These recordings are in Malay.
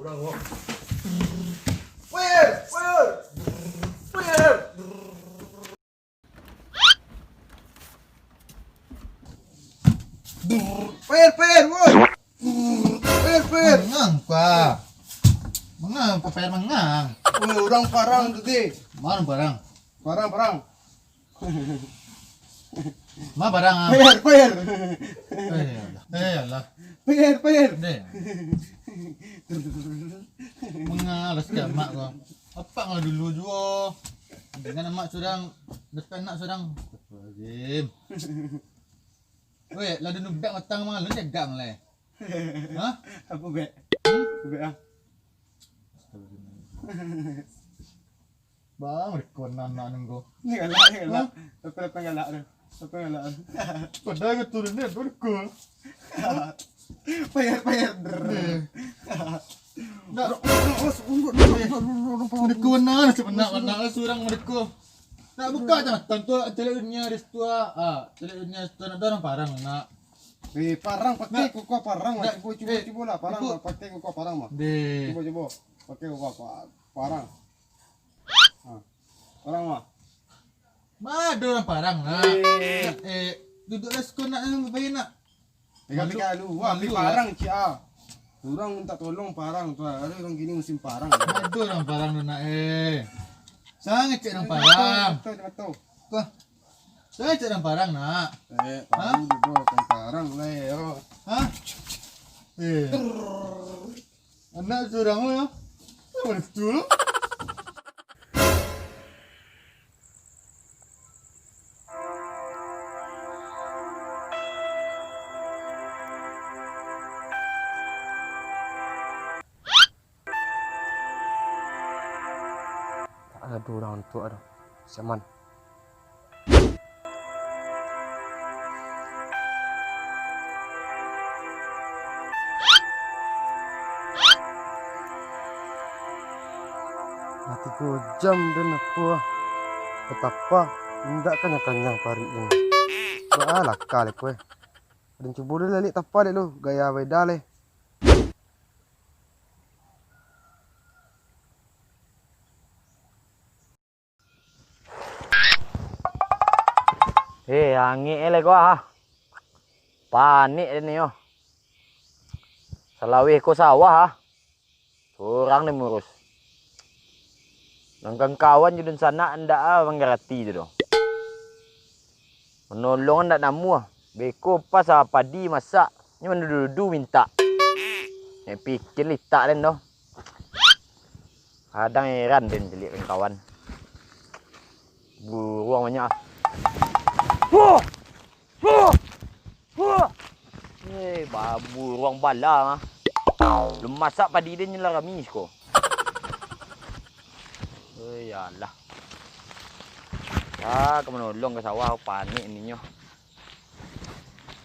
orang kok. Fire! Fire! Fire! Fire! Fire! Woi! Fire! Fire! Mangang pa. Mangang pa fire mangang. Woi, orang parang tadi. Mana barang? Parang, parang. Ma barang ah. Fire! Fire! Allah. Fire! Fire! Deh. Mengalas ka mak ko. Apa nga dulu juga. Dengan mak surang depan nak surang. Astagfirullahaladzim. Weh, ladu nubek matang mga lu jagang le. Hah? Apa be? Be ah. Bang, rekonan nak nunggu. Ni galak, ni galak. Apa galak tu? Apa galak? Padahal ke turun dia berku. Fire! Fire! Nak rekonan sebenar-benar surang mereka. Nak buka jangan tentu telik dunia restua. Telik dunia restua nak orang parang nak. Parang pakai kuku parang mah. Nak. Cuba lah parang mah. Pakai kuku parang mah. Deh. Coba. Pakai kuku parang. Parang mah. Ada orang parang nak. Duduk resko nak bayi nak. Pegang lu. Wah, beli parang cia. Orang minta tolong parang tu. Ada orang gini musim parang. Ada orang parang nak Sangat cek orang parang. Betul. Wah. Sangat cek orang parang nak. Parang duduk parang lah. Hah? Anak surang lu ya. Betul. Ada orang tua dah. Zaman. Hatiku jam dan apa? Betapa tidak kenyang pari ini. Alah kali kue. Dan cuba dulu lalik tapa deh lu. Gaya beda leh. Angin ele gua panik ini yo. Selawih ko sawah Kurang nih murus. Nangkang kawan judun sana anda mengerti tu. Menolong anda namu. Beko pas padi masak. Ni mendudu minta. Ni pikir litak dan doh. Kadang heran dan jelik kawan. Buruang banyak. Babu ruang bala. Belum masak padi dia nyela ramis ko. Yalah. Kamu menolong ke sawah panik ininya.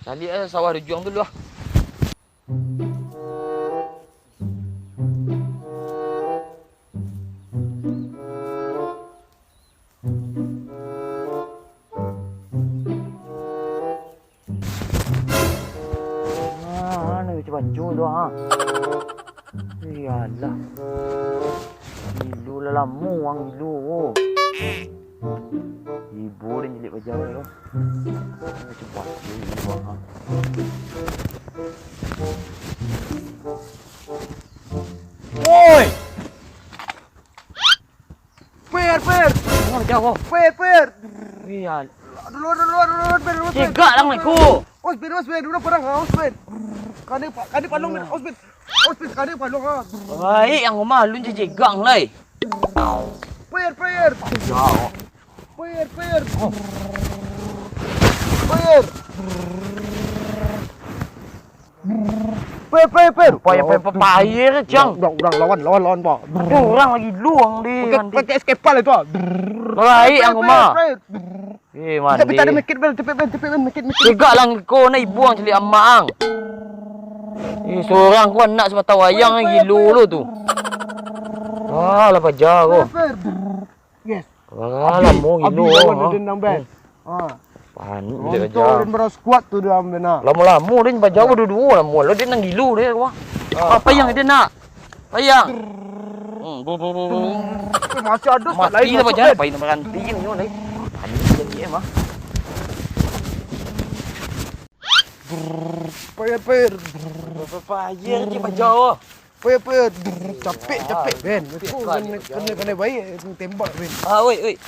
Cari sawah dijuang dulu ah. Baju tu ha. Iyalah. Ilu lah lamu ang ilu. Ibu dia jelik baju tu. Cepat ibu ha. Oi. Per. Oh jauh. Per. Iyal. Dulu. Cegak lang aku. Osbin, dulu perang Osbin. Kani palung Osbin. Kani palung ah. Baik yang rumah lu jegang lai. Per. Jauh. Per. Payir cang. Lawan pak. Orang lagi luang di. Pakai escapal itu. Baik yang rumah. Mandi. Tapi tak ada mikir mikir. Tegak lang ko na ibuang cili amaang. Seorang ko anak semata wayang lagi lulu tu. Lah pajar ko. Yes. Lah mo gilu. Dendang ben. Panik dia Itu dan beras kuat tu dalam benar. Lama-lama dia pajar ko dua-dua lah mo. Lo dia nang gilu dia ko. Apa yang dia nak? Payang. Masih ada start Mati lain dah masuk, baca. Ben. Pain nak berhenti ni ni. Ani jadi mah. Per. Payah je baca. Per. Capek. Ben. Aku kena baik tembak, Ben. Oi.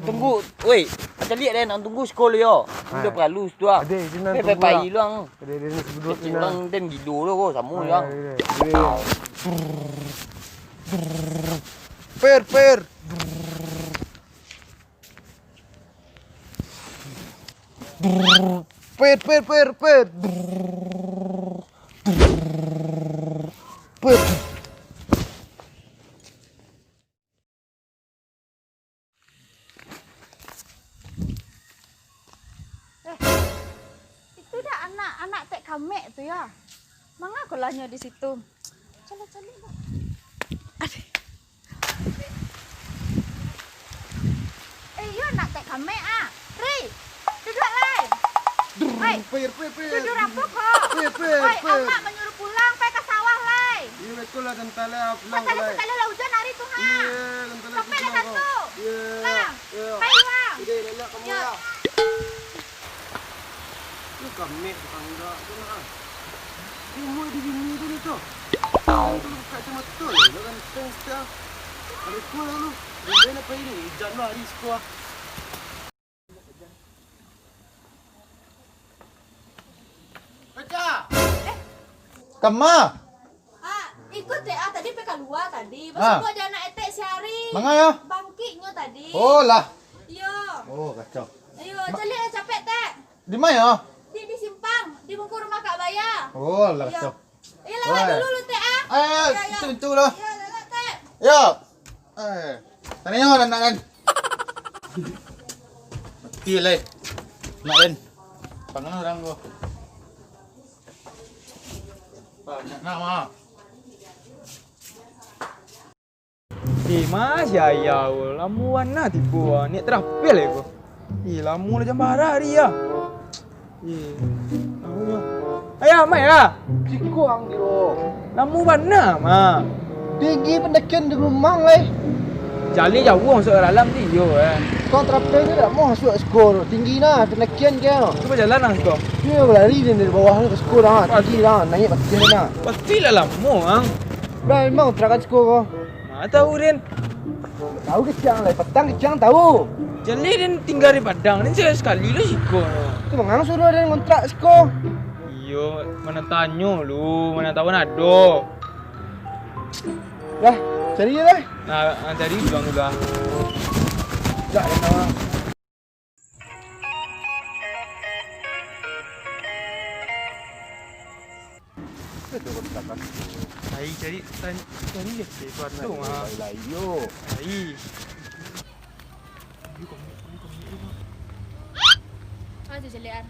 Tunggu. Oi. Macam lihat dah nak tunggu sekolah yo. Sudah perlu tu ah. Ada jinan Pai pai luang. Ada ni sebelum Orang den gido lo ko sama yang. Per. Per. Itu dah anak tek kamek tu ya. Manga kolanya di situ. Cali lah. Yo anak tek kamek ah. Ri. Duduk lai. Hai. Per. Duduk apa kok? Per. Hai, amak menyuruh pulang pe ke sawah lai. Iya betul lah tentala pulang Pasal sekali lah hujan hari tu ha. Sampai lah satu. Lah. Hai wang. Udah lelak kamu Ya. lah. Lu kami tangga tu nak. Semua di sini tu ni tu. Lu buka cuma betul. Lu kan setengah. Ada sekolah lu. Dia nak pergi ni. Hujan lah hari sekolah. Baca. Kama. Ikut deh tadi pe keluar tadi. Ah. Masuk aja anak etek sehari. Manga ya? Bangkitnya tadi. Oh lah. Yo. Oh kacau. Ayo, calik capek tek. Di mana ya? Di simpang, di bengku rumah Kak Baya. Oh lah Ya. kacau. Lewat dulu lu tek ah. Itu lah. Ya, lewat tek. Ya. Tanya nak. Mati lah. Nak kan? Pangan orang gua. Nak mah. Mas ya lamuan na tipu ni terapel aku. Lamu lah jam bara hari ya. Lamunya. Ayah mai lah. Cikuang diro. Lamu mana ma? Tinggi pendekian di rumah lai. Jali jauh masuk dalam ni yo Kau terapel ni tak mau masuk skor. Tinggi nah pendekian kau. Cuba jalan lah kau. Dia berlari dari bawah ni ke skor dah. Tinggi dah naik batin dah. Pasti lah lamu ang. Dah memang terakan skor kau. Ma tahu Rin. Tahu kecang lai, petang kecang tahu. Jali Rin tinggal di Padang ni saya sekali lah siko. Tu mengang suruh dia kontrak skor. Iyo, mana tanya lu, mana tahu nado. Dah, cari je lah. Nah, cari bilang dulu lah. Tak ada nama. Hai cari dia sesuatu tu ah. Layo. Hai. Aduh jelian.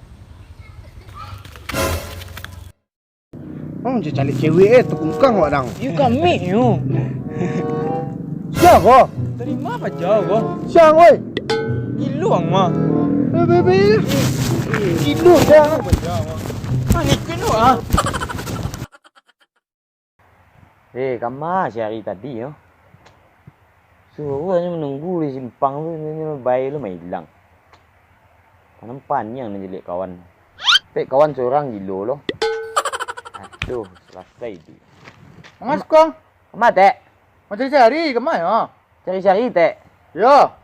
Je cari cewek terkungkang awak dang. You kami you. Siap kau? Dari mana jauh kau? Siang oi. Iluang mah. Baby. Kidu dah. Ni kenu ah. Kama si hari tadi yo. Suruh hanya menunggu di simpang tu ni bayi lu mai hilang. Nampan yang menjelik kawan. Kawan seorang gilo lo. Aduh, selesai dia. Mangas kong. Kama tek. Macam cari ke mana ya? Cari-cari tek. Ya.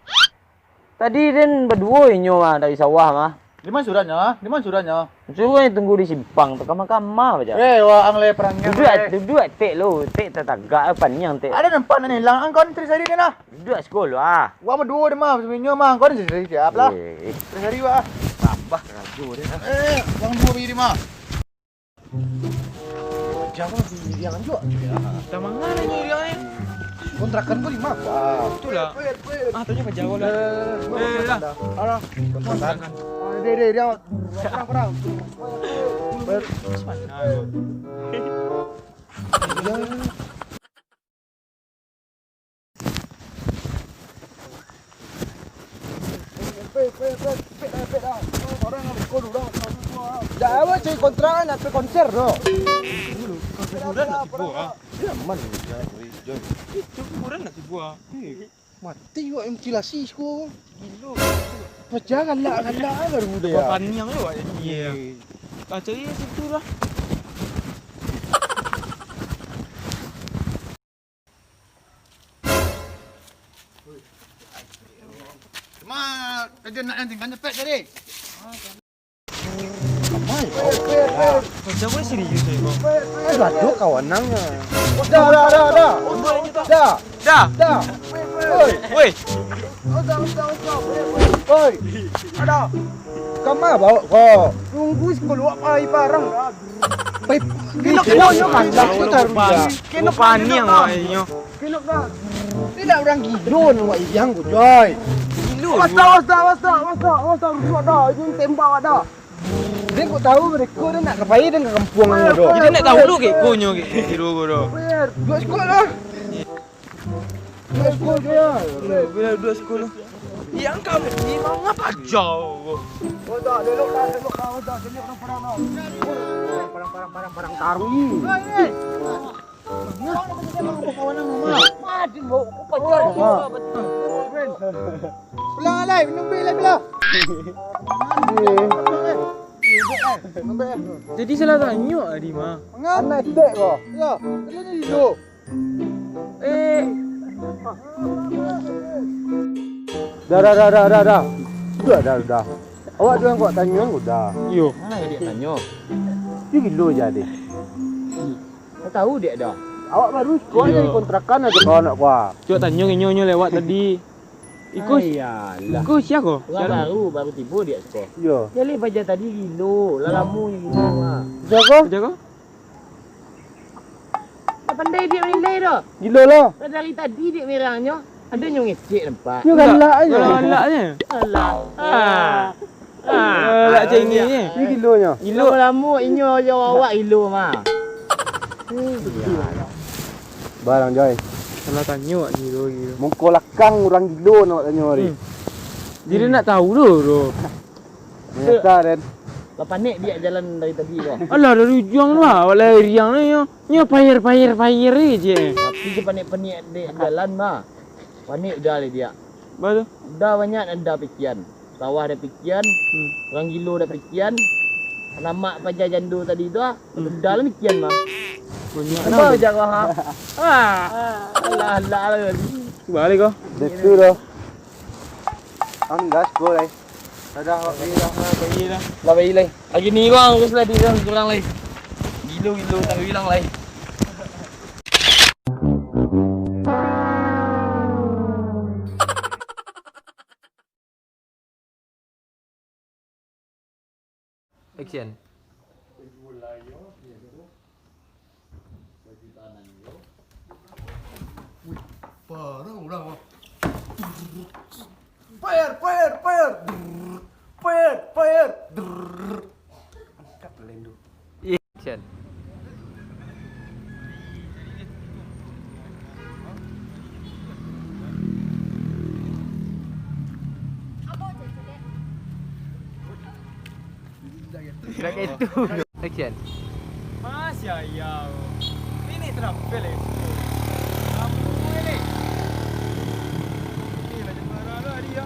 Tadi kan berdua inyo mah dari sawah mah. Di mana suratnya? Di mana suratnya? Suruh tunggu di simpang tu kama-kama baca. Wah angle perangnya. Duduk tek lo, tek tetagak panjang tek. Ada nampak ni hilang angkau ni cari dia nah. Duduk sekolah ah. Wah berdua dia mah sebenarnya mah angkau ni cari siap lah. Cari wah. Tambah ragu dia. Wang dua bagi dia mah. Jangan dia lanjut. Tak mana ni dia ni? Kontrakan kau di mana? Itulah. Tanya ke jauh lah. Lah. Alah. Kontrakan. Dia perang. Mana? Orang ambil kau dulu. Dah apa cari kontrakan nak pergi konser tu. Kuburan nak tipu ah. Aman Joy. Itu kuburan nak tipu ah. Mati juga yang mutilasi ko. Gilo. Pecah galak baru muda ya. Paniang juga dia. Kacau dia situ lah. Cuma kerja nak yang tinggal cepet tadi. Macam mana serius saya kau? Gaduh kawan nangnya. Dah. Dah. Woi. Oi. Ada. Kamu bawa kau. Tunggu sekolah pai parang. Pai kena konyo kan dah tu taruh. Kena paniang ah ini. Kena dah. Tidak orang gilo nak yang ku Joy. Gilo. Was dah. Ini tembak ada. Dia kau tahu mereka dia nak kepai dan ke kampung anda doh. Kita nak tahu dulu ke konyo ke hero ko doh. Dua sekolah lah. Dua sekolah dia. Bila dua sekolah. Yang kamu ni mau ngapa jauh? Oh dah, delok kau dah, delok parang dah. Parang taruh. Pulang alai, minum bil lah. Jadi salah tanya tadi mah. Anak dek kau. Ya, kalian ni dulu. Dah. Dah. Awak jangan buat tanya aku dah. Yo. Mana dia tanya? Dia gilo jadi. Kau tahu dia dah. Awak baru sekolah jadi kontrakan aja kau nak kuah. Coba tanya ke nyonya lewat tadi. Ikut. Ayalah. Ikut siapa? Orang baru tipu dia sekolah. Ya. Dia le baca tadi gilo, lalamu yang gilo ah. Jaga. Jaga. Tak pandai dia menilai dah. Gilo lah. Dari tadi dia merahnya ada yang ngecek nampak. Ya galak aja. Galaknya. Alah. Galak macam ni ni. Ni gilonya. Gilo lama inyo je awak gilo mah. Barang Joy. Salah tanya gilo. Mungko lakang orang gilo nak tanya hari. Dia nak tahu doh. Menyesal Dan. Kau panik dia jalan dari tadi kau. Alah dari ujung lah. Walau riang ni yo. Nya payir je. Tapi dia panik-panik dia jalan mah. Panik dah le dia. Betul. Dah banyak ada pikiran. Sawah ada pikiran, orang gilo ada pikiran. Nama pajar jandu tadi tu ah. Dah lah pikiran mah. Banyak Apa je kau ha? Alah. Balik kau. Betul dah. Ang gas ko lai. Ada awak pergi dah. Pergi dah. Lah bayi lai. Lagi ni bang, terus lah dia kurang lai. Gilo tak bilang lai. Action. Parang orang. Fire. Angkat lendu. Action. Kira itu. Action. Masih ayah. Ini terampil eh. Kamu ini. Ini macam mana dia?